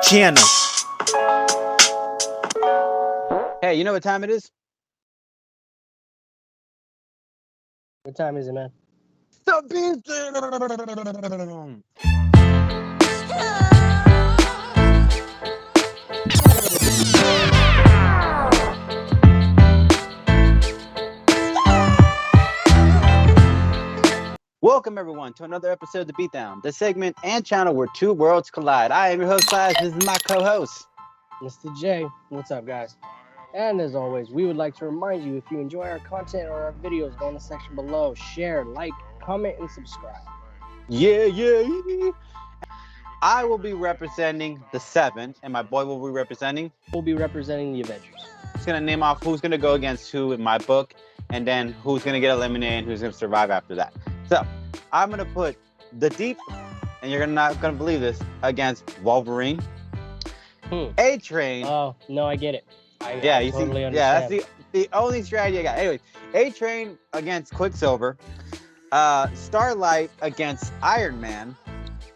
channel. Hey, you know what time it is? What time is it, man? Welcome, everyone, to another episode of The Beatdown, the segment and channel where two worlds collide. I am your host, Class. This is my co-host, Mr. J. What's up, guys? And as always, we would like to remind you, if you enjoy our content or our videos, go in the section below, share, like, comment, and subscribe. Yeah. I will be representing the 7, and my boy will be representing. We'll be representing the Avengers. He's gonna name off who's gonna go against who in my book, and then who's gonna get eliminated and who's gonna survive after that. So I'm gonna put the Deep, and you're not gonna believe this, against Wolverine. A-Train. Oh no, I get it. I totally understand. Yeah, that's the only strategy I got. Anyway, A-Train against Quicksilver, Starlight against Iron Man,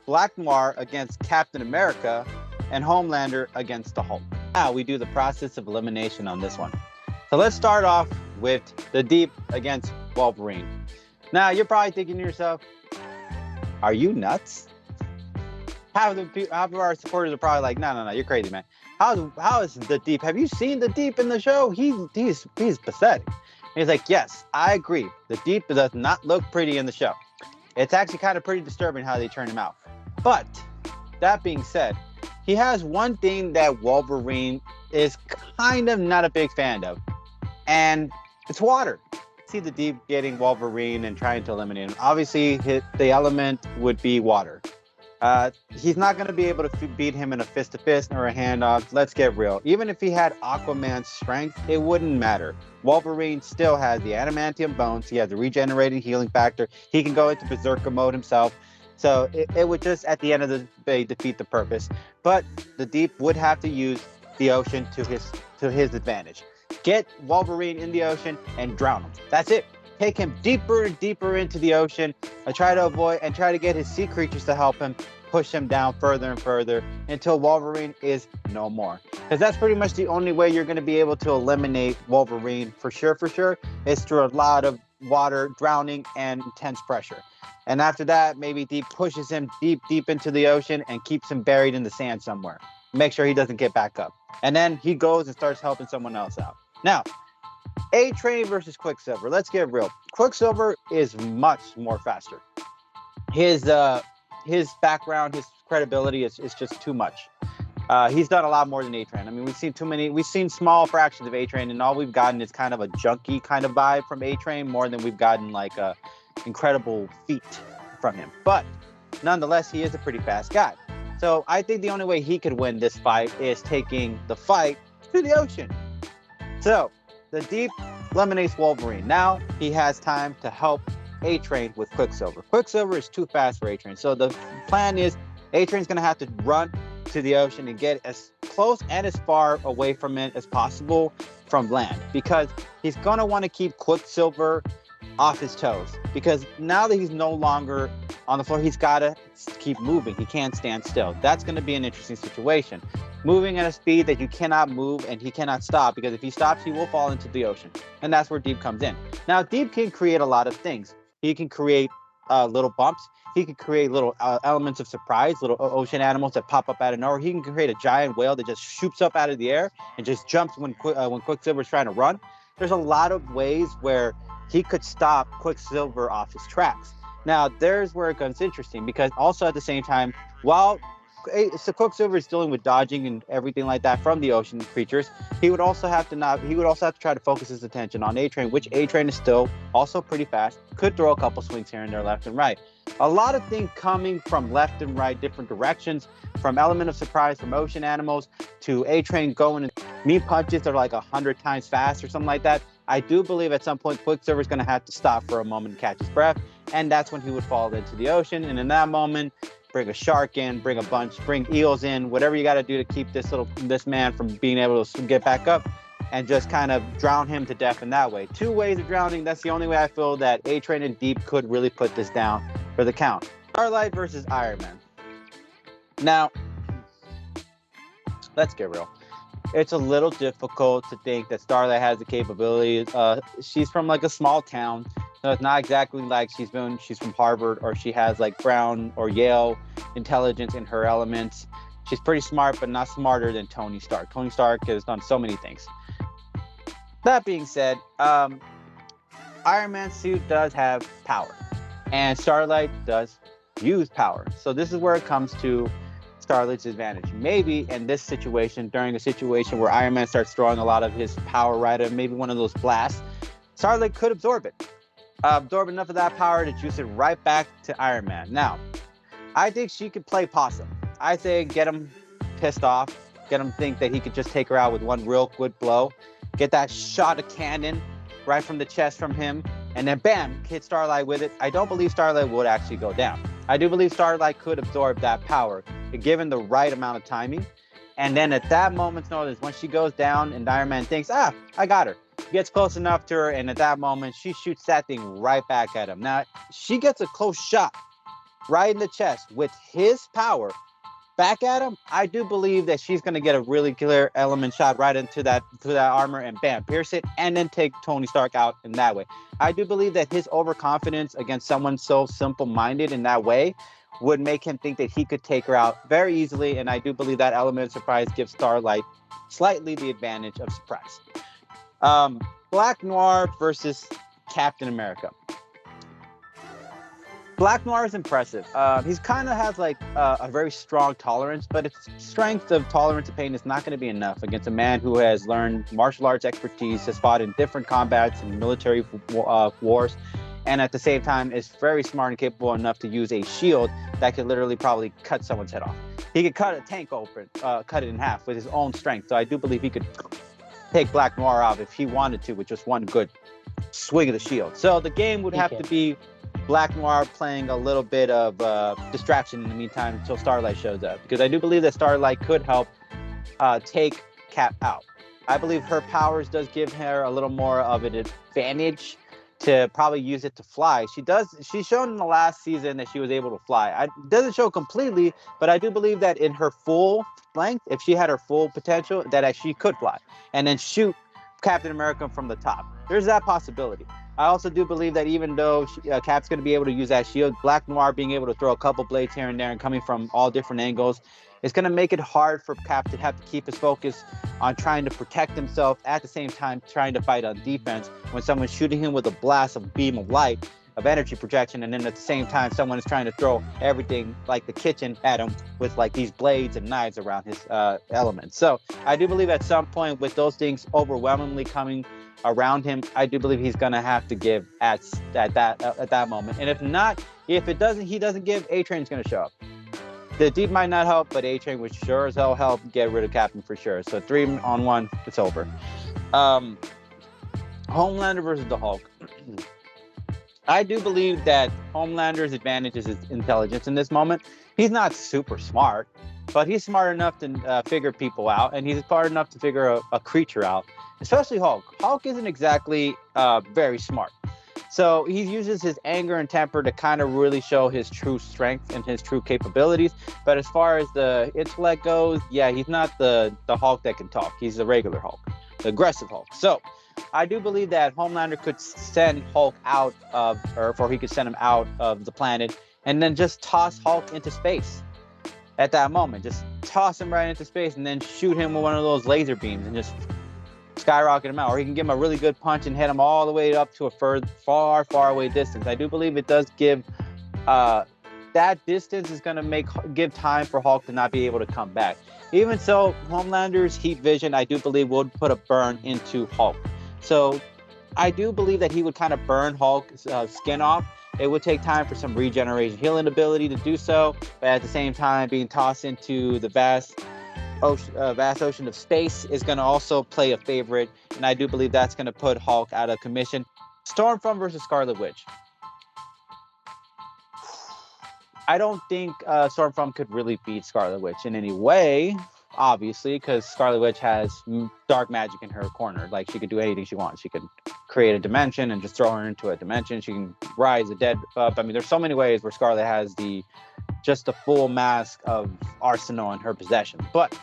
Black Noir against Captain America, and Homelander against the Hulk. Now we do the process of elimination on this one. So let's start off with the Deep against Wolverine. Now you're probably thinking to yourself, are you nuts? Half of our supporters are probably like, no, you're crazy, man. How is the Deep? Have you seen the Deep in the show? He's pathetic. And he's like, yes, I agree. The Deep does not look pretty in the show. It's actually kind of pretty disturbing how they turn him out. But that being said, he has one thing that Wolverine is kind of not a big fan of, and it's water. See the Deep getting Wolverine and trying to eliminate him. Obviously, the element would be water. He's not going to be able to beat him in a fist-to-fist or a handoff. Let's get real. Even if he had Aquaman's strength, it wouldn't matter. Wolverine still has the adamantium bones. He has the regenerating healing factor. He can go into berserker mode himself. So it would just, at the end of the day, defeat the purpose. But the Deep would have to use the ocean to his advantage. Get Wolverine in the ocean and drown him. That's it. Take him deeper and deeper into the ocean. Try to get his sea creatures to help him, push him down further and further until Wolverine is no more. Because that's pretty much the only way you're going to be able to eliminate Wolverine for sure, is through a lot of water, drowning, and intense pressure. And after that, maybe Deep pushes him deep into the ocean and keeps him buried in the sand somewhere. Make sure he doesn't get back up. And then he goes and starts helping someone else out. Now, A-Train versus Quicksilver. Let's get real. Quicksilver is much more faster. His background, his credibility is just too much. He's done a lot more than A-Train. I mean, we've seen small fractions of A-Train, and all we've gotten is kind of a junky kind of vibe from A-Train more than we've gotten like a incredible feat from him. But nonetheless, he is a pretty fast guy. So I think the only way he could win this fight is taking the fight to the ocean. So the Deep eliminates Wolverine. Now he has time to help A-Train with Quicksilver. Quicksilver is too fast for A-Train. So the plan is A-Train's going to have to run to the ocean and get as close and as far away from it as possible from land, because he's going to want to keep Quicksilver off his toes, because now that he's no longer on the floor, he's got to keep moving. He can't stand still. That's going to be an interesting situation. Moving at a speed that you cannot move, and he cannot stop, because if he stops, he will fall into the ocean. And that's where Deep comes in. Now, Deep can create a lot of things. He can create little bumps. He can create little elements of surprise, little ocean animals that pop up out of nowhere. He can create a giant whale that just shoots up out of the air and just jumps when Quicksilver's trying to run. There's a lot of ways where he could stop Quicksilver off his tracks. Now, there's where it gets interesting, because also at the same time, while Quicksilver is dealing with dodging and everything like that from the ocean creatures, he would also have to try to focus his attention on A-Train, which A-Train is still also pretty fast, could throw a couple swings here and there left and right. A lot of things coming from left and right, different directions, from element of surprise from ocean animals to A-Train going and knee punches that are like 100 times fast or something like that. I do believe at some point Quicksilver's going to have to stop for a moment and catch his breath, and that's when he would fall into the ocean. And in that moment, bring a shark in, bring eels in, whatever you got to do to keep this man from being able to get back up, and just kind of drown him to death in that way. 2 ways of drowning. That's the only way I feel that A-Train and Deep could really put this down for the count. Starlight versus Iron Man. Now, let's get real. It's a little difficult to think that Starlight has the capabilities. She's from like a small town, so it's not exactly like she's from Harvard or she has like Brown or Yale intelligence in her elements. She's pretty smart, but not smarter than Tony Stark. Tony Stark has done so many things. That being said, Iron Man's suit does have power, and Starlight does use power. So this is where it comes to Starlight's advantage. Maybe in this situation, during a situation where Iron Man starts throwing a lot of his power right at maybe one of those blasts, Starlight could absorb it. Absorb enough of that power to juice it right back to Iron Man. Now, I think she could play possum. I say get him pissed off, get him think that he could just take her out with one real good blow, get that shot of cannon right from the chest from him, and then bam, hit Starlight with it. I don't believe Starlight would actually go down. I do believe Starlight could absorb that power, given the right amount of timing. And then at that moment's notice, when she goes down and Iron Man thinks, I got her, gets close enough to her, and at that moment, she shoots that thing right back at him. Now, she gets a close shot right in the chest with his power back at him. I do believe that she's going to get a really clear element shot right into that armor and bam, pierce it, and then take Tony Stark out in that way. I do believe that his overconfidence against someone so simple-minded in that way would make him think that he could take her out very easily, and I do believe that element of surprise gives Starlight slightly the advantage of surprise. Black Noir versus Captain America. Black Noir is impressive. He's kind of has like a very strong tolerance, but its strength of tolerance of pain is not going to be enough against a man who has learned martial arts expertise, has fought in different combats and military wars, and at the same time is very smart and capable enough to use a shield that could literally probably cut someone's head off. He could cut a tank open, cut it in half with his own strength. So I do believe he could take Black Noir out if he wanted to with just one good swing of the shield. So the game would have to be Black Noir playing a little bit of distraction in the meantime until Starlight shows up, because I do believe that Starlight could help take Cap out. I believe her powers does give her a little more of an advantage to probably use it to fly. She's shown in the last season that she was able to fly. It doesn't show completely, but I do believe that in her full length, if she had her full potential, that she could fly and then shoot Captain America from the top. There's that possibility. I also do believe that even though Cap's going to be able to use that shield, Black Noir being able to throw a couple blades here and there and coming from all different angles, it's going to make it hard for Cap to have to keep his focus on trying to protect himself, at the same time trying to fight on defense when someone's shooting him with a blast of beam of light, of energy projection, and then at the same time someone is trying to throw everything like the kitchen at him with like these blades and knives around his elements. So I do believe at some point, with those things overwhelmingly coming around him, I do believe he's gonna have to give at that moment. And if not, if he doesn't give, A-Train's gonna show up. The Deep might not help, but A-Train would sure as hell help get rid of Captain for sure. So 3-on-1, it's over. Homelander versus the Hulk. I do believe that Homelander's advantage is his intelligence in this moment. He's not super smart, but he's smart enough to figure people out, and he's smart enough to figure a creature out, especially Hulk. Hulk isn't exactly very smart. So he uses his anger and temper to kind of really show his true strength and his true capabilities. But as far as the intellect goes, yeah, he's not the Hulk that can talk. He's the regular Hulk, the aggressive Hulk. So I do believe that Homelander could send Hulk out of Earth, or he could send him out of the planet, and then just toss Hulk into space at that moment. Just toss him right into space and then shoot him with one of those laser beams and just skyrocket him out. Or he can give him a really good punch and hit him all the way up to a far away distance. I do believe it does give that distance is going to give time for Hulk to not be able to come back. Even so, Homelander's heat vision, I do believe, would put a burn into Hulk. So I do believe that he would kind of burn Hulk's skin off. It would take time for some regeneration, healing ability to do so, but at the same time, being tossed into the vast ocean of space is going to also play a favorite, and I do believe that's going to put Hulk out of commission. Stormfront versus Scarlet Witch. I don't think Stormfront could really beat Scarlet Witch in any way, obviously, because Scarlet Witch has dark magic in her corner. Like, she could do anything she wants. She could create a dimension and just throw her into a dimension. She can rise the dead up. I mean, there's so many ways where Scarlet has just the full mask of arsenal in her possession. But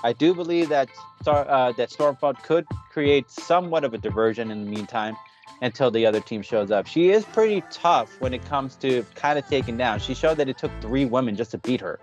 I do believe that that Stormfront could create somewhat of a diversion in the meantime until the other team shows up. She is pretty tough when it comes to kind of taking down. She showed that it took 3 women just to beat her.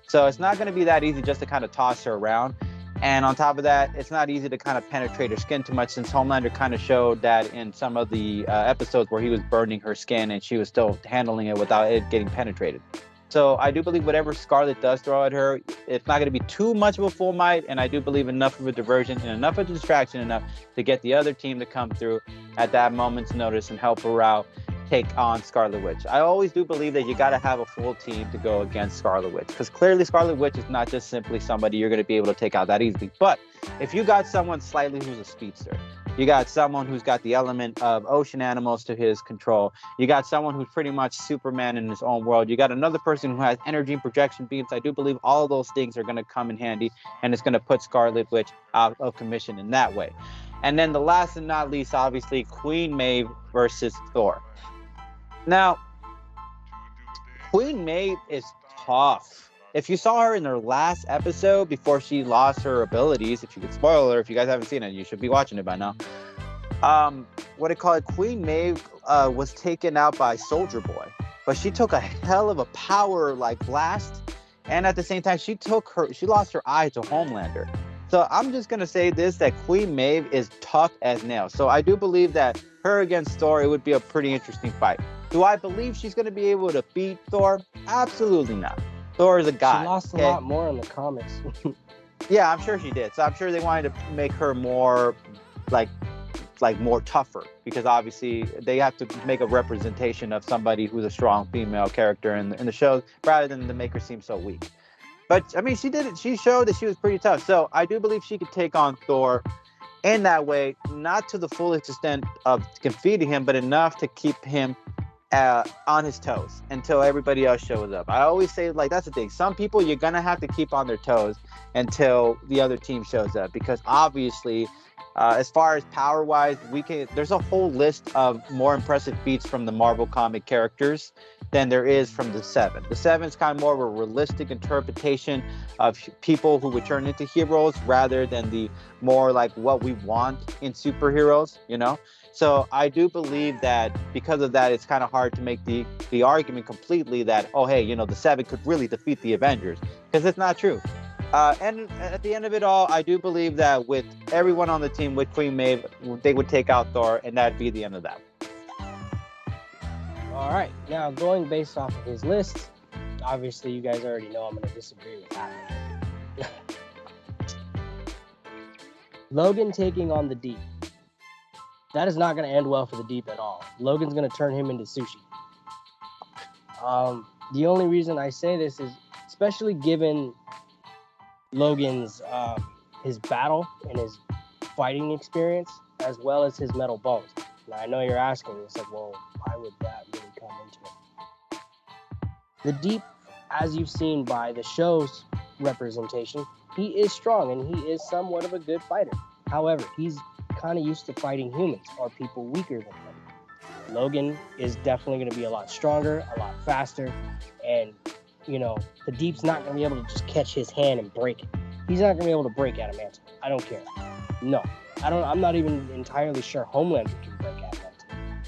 So it's not going to be that easy just to kind of toss her around. And on top of that, it's not easy to kind of penetrate her skin too much, since Homelander kind of showed that in some of the episodes where he was burning her skin and she was still handling it without it getting penetrated. So I do believe whatever Scarlet does throw at her, it's not going to be too much of a full might, and I do believe enough of a diversion and enough of a distraction enough to get the other team to come through at that moment's notice and help her out take on Scarlet Witch. I always do believe that you got to have a full team to go against Scarlet Witch, because clearly Scarlet Witch is not just simply somebody you're going to be able to take out that easily. But if you got someone slightly who's a speedster, you got someone who's got the element of ocean animals to his control, you got someone who's pretty much Superman in his own world, you got another person who has energy and projection beams, I do believe all of those things are going to come in handy, and it's going to put Scarlet Witch out of commission in that way. And then the last and not least, obviously, Queen Maeve versus Thor. Now, Queen Maeve is tough. If you saw her in her last episode before she lost her abilities, if you could spoil her, if you guys haven't seen it, you should be watching it by now. What do you call it? Queen Maeve was taken out by Soldier Boy, but she took a hell of a power blast, and at the same time, she lost her eye to Homelander. So I'm just gonna say this: that Queen Maeve is tough as nails. So I do believe that her against Thor, it would be a pretty interesting fight. Do I believe she's gonna be able to beat Thor? Absolutely not. Thor is a god. She lost a lot more in the comics. Yeah, I'm sure she did. So I'm sure they wanted to make her more more tougher, because obviously they have to make a representation of somebody who's a strong female character in the show, rather than to make her seem so weak. But I mean, she did it. She showed that she was pretty tough. So I do believe she could take on Thor in that way, not to the full extent of defeating him, but enough to keep him on his toes until everybody else shows up. I always say, that's the thing. Some people you're gonna have to keep on their toes until the other team shows up, because obviously, as far as power-wise, there's a whole list of more impressive feats from the Marvel comic characters than there is from the Seven. The Seven is kind of more of a realistic interpretation of people who would turn into heroes, rather than the more what we want in superheroes, So I do believe that because of that, it's kind of hard to make the argument completely that, oh, hey, the Seven could really defeat the Avengers, because it's not true. And at the end of it all, I do believe that with everyone on the team, with Queen Maeve, they would take out Thor, and that'd be the end of that. All right, now going based off of his list, obviously you guys already know I'm going to disagree with that. Logan taking on the Deep. That is not going to end well for the Deep at all. Logan's going to turn him into sushi. The only reason I say this is, especially given Logan's his battle and his fighting experience, as well as his metal bones. Now, I know you're asking, it's well, why would that really come into it? The Deep, as you've seen by the show's representation, he is strong and he is somewhat of a good fighter. However, he's kind of used to fighting humans or people weaker than him. Logan is definitely going to be a lot stronger, a lot faster, and the Deep's not going to be able to just catch his hand and break it. He's not going to be able to break Adamantium. I don't care. No, I'm not even entirely sure Homelander can break Adamantium.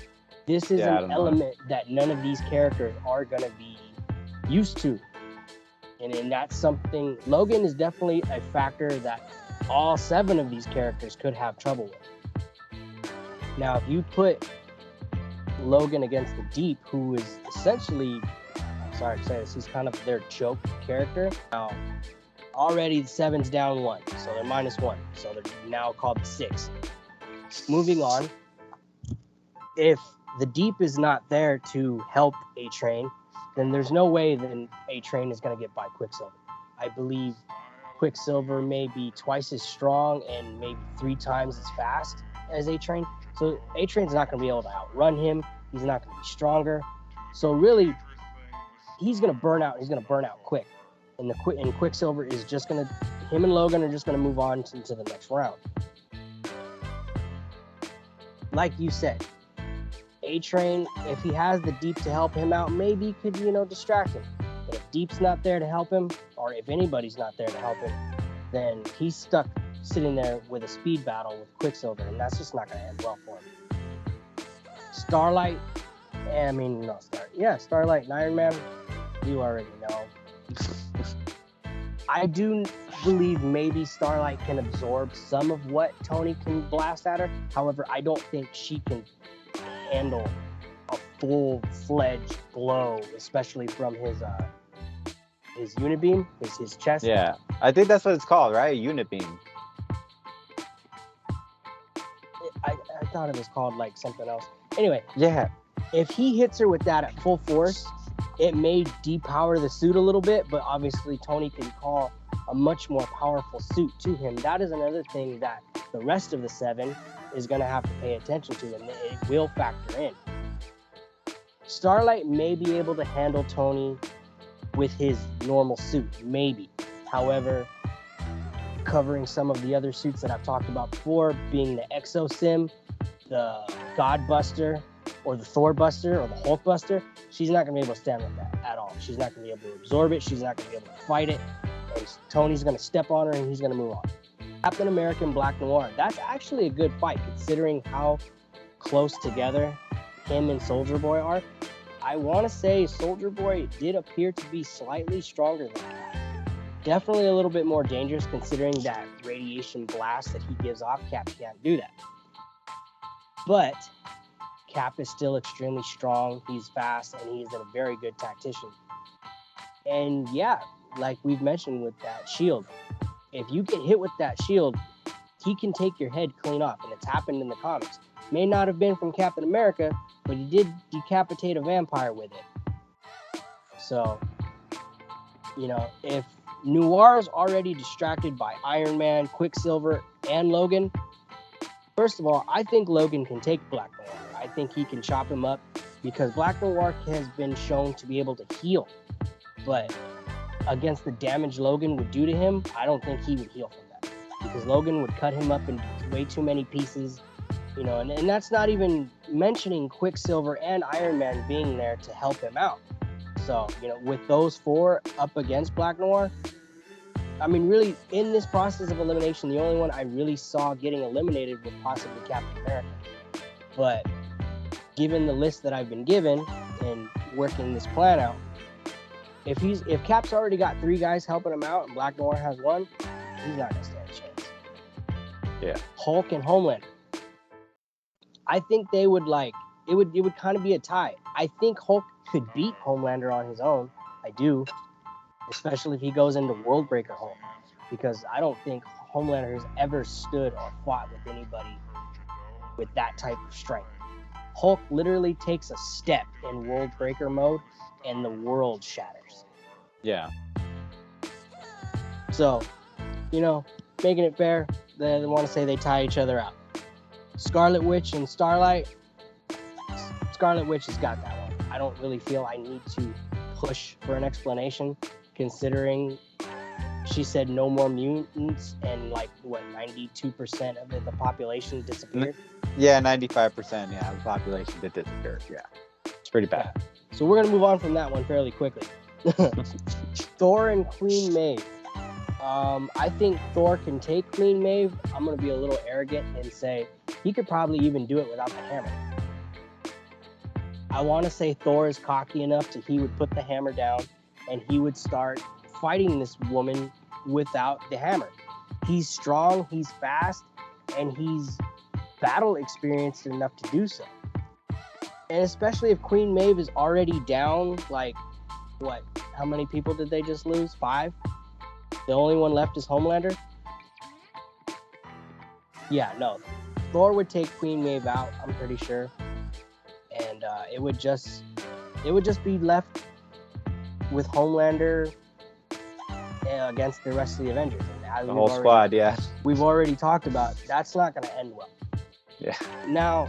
This is an element that none of these characters are going to be used to, and that's something. Logan is definitely a factor that all 7 of these characters could have trouble with. Now, if you put Logan against the Deep, who is essentially, I'm sorry to say this, he's kind of their joke character. Now, already the 7's down 1, so they're -1, so they're now called the 6. Moving on, if the Deep is not there to help A-Train, then there's no way that A-Train is going to get by Quicksilver. I believe Quicksilver may be twice as strong and maybe 3 times as fast as A-Train. So A-Train's not going to be able to outrun him. He's not going to be stronger. So really, he's going to burn out. He's going to burn out quick. And Quicksilver is just going to, him and Logan are just going to move on to the next round. Like you said, A-Train, if he has the Deep to help him out, maybe could, distract him. But if Deep's not there to help him, or if anybody's not there to help him, then he's stuck sitting there with a speed battle with Quicksilver, and that's just not going to end well for him. Starlight and Iron Man, you already know. I do believe maybe Starlight can absorb some of what Tony can blast at her. However, I don't think she can handle a full-fledged blow, especially from his unibeam, his chest. Yeah, I think that's what it's called, right? Unibeam. I thought it was called like something else. Anyway, Yeah. if he hits her with that at full force, it may depower the suit a little bit, but obviously Tony can call a much more powerful suit to him. That is another thing that the rest of the 7 is going to have to pay attention to, and it will factor in. Starlight may be able to handle Tony with his normal suit, maybe. However, covering some of the other suits that I've talked about before, being the Exosim, the Godbuster, or the Thorbuster, or the Hulkbuster, she's not going to be able to stand with that at all. She's not going to be able to absorb it. She's not going to be able to fight it. And Tony's going to step on her, and he's going to move on. Captain America and Black Noir, that's actually a good fight, considering how close together him and Soldier Boy are. I want to say Soldier Boy did appear to be slightly stronger than Cap. Definitely a little bit more dangerous, considering that radiation blast that he gives off. Cap can't do that. But Cap is still extremely strong. He's fast, and he's a very good tactician. And yeah, like we've mentioned with that shield, if you get hit with that shield, he can take your head clean off, and it's happened in the comics. May not have been from Captain America, but he did decapitate a vampire with it. So, if Noir's already distracted by Iron Man, Quicksilver, and Logan, first of all, I think Logan can take Black Noir. I think he can chop him up, because Black Noir has been shown to be able to heal. But against the damage Logan would do to him, I don't think he would heal from that, because Logan would cut him up in way too many pieces, and that's not even mentioning Quicksilver and Iron Man being there to help him out. So, with those 4 up against Black Noir, I mean, really, in this process of elimination, the only one I really saw getting eliminated was possibly Captain America. But given the list that I've been given and working this plan out, if Cap's already got 3 guys helping him out and Black Noir has 1, he's not gonna stand a chance. Yeah. Hulk and Homelander, I think they would it would kind of be a tie. I think Hulk could beat Homelander on his own. I do, especially if he goes into World Breaker Hulk, because I don't think Homelander has ever stood or fought with anybody with that type of strength. Hulk literally takes a step in World Breaker mode, and the world shatters. Yeah. So, making it fair, they want to say they tie each other out. Scarlet Witch and Starlight, Scarlet Witch has got that one. I don't really feel I need to push for an explanation, considering she said no more mutants, and 92% of the population disappeared. Yeah, 95%. Yeah, the population did disappear. Yeah, it's pretty bad. Yeah. So we're gonna move on from that one fairly quickly. Thor and Queen Maeve. I think Thor can take Queen Maeve. I'm gonna be a little arrogant and say he could probably even do it without the hammer. I want to say Thor is cocky enough to he would put the hammer down and he would start fighting this woman without the hammer. He's strong, he's fast, and he's battle experienced enough to do so. And especially if Queen Maeve is already down, how many people did they just lose? 5? The only one left is Homelander? Yeah, no. Thor would take Queen Maeve out, I'm pretty sure. And it would just be left with Homelander against the rest of the Avengers. And the whole squad, yeah. We've already talked about that's not going to end well. Yeah. Now,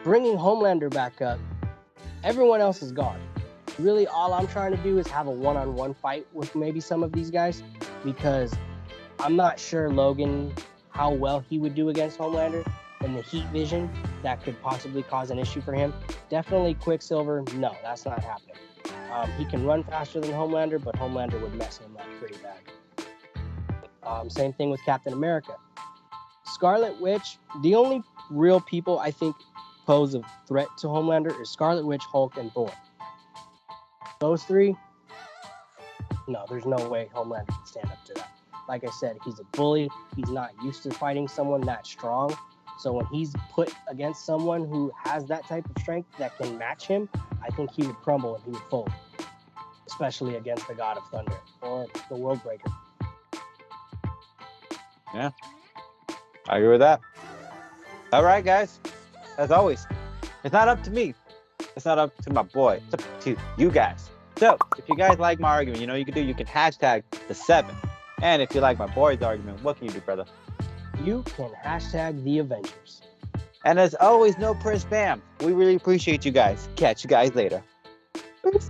bringing Homelander back up, everyone else is gone. Really, all I'm trying to do is have a one-on-one fight with maybe some of these guys, because I'm not sure Logan, how well he would do against Homelander, and the heat vision that could possibly cause an issue for him. Definitely Quicksilver, no, that's not happening. He can run faster than Homelander, but Homelander would mess him up pretty bad. Same thing with Captain America. Scarlet Witch, the only real people I think pose a threat to Homelander is Scarlet Witch, Hulk, and Thor. Those three, no, there's no way Homelander can stand up to that. Like I said, he's a bully. He's not used to fighting someone that strong. So when he's put against someone who has that type of strength that can match him, I think he would crumble and he would fold, especially against the God of Thunder or the World Breaker. Yeah, I agree with that. All right, guys. As always, it's not up to me. It's not up to my boy. It's up to you guys. So if you guys like my argument, you know what you can do? You can hashtag the 7. And if you like my boy's argument, what can you do, brother? You can hashtag the Avengers. And as always, no press spam. We really appreciate you guys. Catch you guys later. Peace.